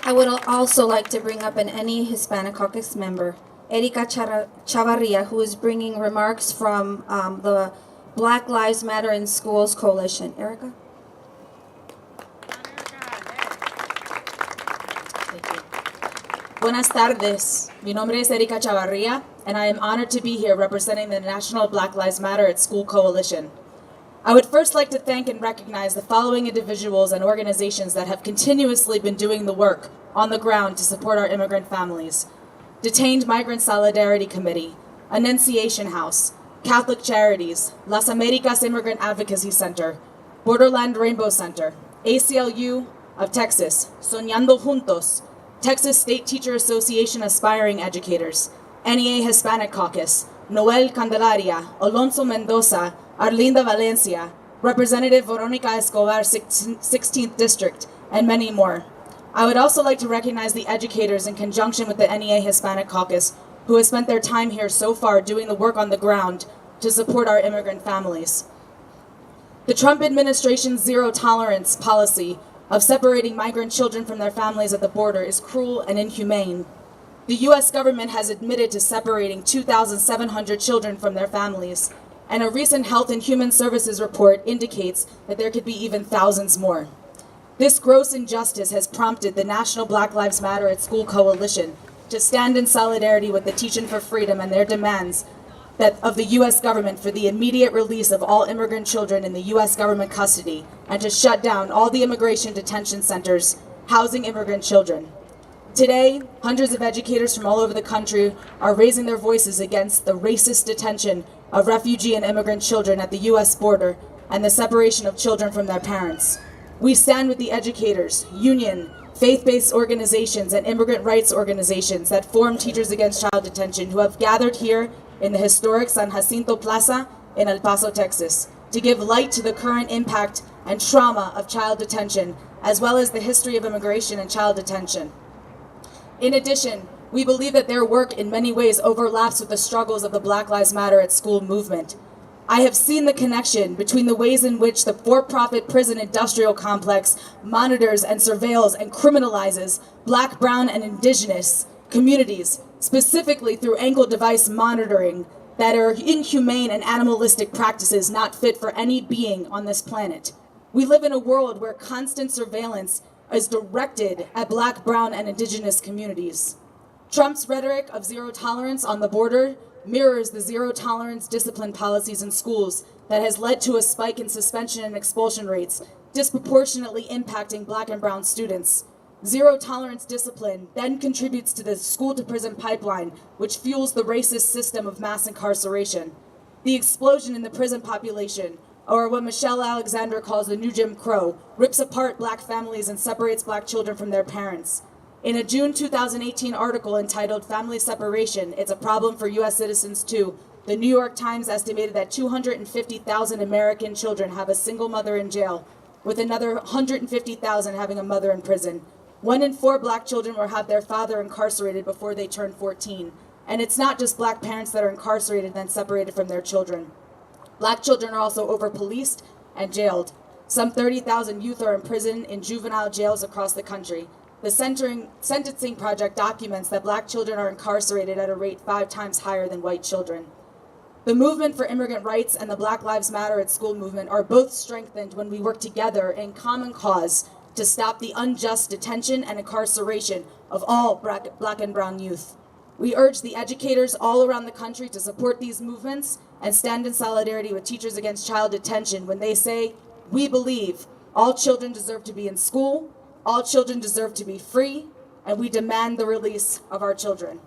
I would also like to bring up any Hispanic Caucus member, Erika Chavarria, who is bringing remarks from the Black Lives Matter in Schools Coalition. Erika? Buenas tardes. Mi nombre es Erika Chavarria, and I am honored to be here representing the National Black Lives Matter at School Coalition. I would first like to thank and recognize the following individuals and organizations that have continuously been doing the work on the ground to support our immigrant families. Detained Migrant Solidarity Committee, Annunciation House, Catholic Charities, Las Americas Immigrant Advocacy Center, Borderland Rainbow Center, ACLU of Texas, Soñando Juntos, Texas State Teacher Association Aspiring Educators, NEA Hispanic Caucus, Noel Candelaria, Alonso Mendoza, Arlinda Valencia, Representative Veronica Escobar, 16th District, and many more. I would also like to recognize the educators in conjunction with the NEA Hispanic Caucus who have spent their time here so far doing the work on the ground to support our immigrant families. The Trump administration's zero tolerance policy of separating migrant children from their families at the border is cruel and inhumane. The U.S. government has admitted to separating 2,700 children from their families, and a recent Health and Human Services report indicates that there could be even thousands more. This gross injustice has prompted the National Black Lives Matter at School Coalition to stand in solidarity with the Teaching for Freedom and their demands of the U.S. government for the immediate release of all immigrant children in the U.S. government custody and to shut down all the immigration detention centers housing immigrant children. Today, hundreds of educators from all over the country are raising their voices against the racist detention of refugee and immigrant children at the U.S. border and the separation of children from their parents. We stand with the educators, union, faith-based organizations, and immigrant rights organizations that form Teachers Against Child Detention who have gathered here in the historic San Jacinto Plaza in El Paso, Texas, to give light to the current impact and trauma of child detention, as well as the history of immigration and child detention. In addition, we believe that their work in many ways overlaps with the struggles of the Black Lives Matter at School movement. I have seen the connection between the ways in which the for-profit prison industrial complex monitors and surveils and criminalizes Black, brown, and indigenous communities, specifically through ankle device monitoring that are inhumane and animalistic practices not fit for any being on this planet. We live in a world where constant surveillance is directed at Black, brown, and indigenous communities. Trump's rhetoric of zero tolerance on the border mirrors the zero tolerance discipline policies in schools that has led to a spike in suspension and expulsion rates, disproportionately impacting Black and brown students. Zero tolerance discipline then contributes to the school to prison pipeline, which fuels the racist system of mass incarceration. The explosion in the prison population, or what Michelle Alexander calls the new Jim Crow, rips apart Black families and separates Black children from their parents. In a June 2018 article entitled "Family Separation, It's a Problem for U.S. Citizens Too," the New York Times estimated that 250,000 American children have a single mother in jail, with another 150,000 having a mother in prison. 1 in 4 Black children will have their father incarcerated before they turn 14. And it's not just Black parents that are incarcerated and then separated from their children. Black children are also over-policed and jailed. Some 30,000 youth are in prison in juvenile jails across the country. The Sentencing Project documents that Black children are incarcerated at a rate 5 times higher than white children. The movement for immigrant rights and the Black Lives Matter at School movement are both strengthened when we work together in common cause to stop the unjust detention and incarceration of all Black and brown youth. We urge the educators all around the country to support these movements and stand in solidarity with Teachers Against Child Detention when they say, "We believe all children deserve to be in school, all children deserve to be free, and we demand the release of our children."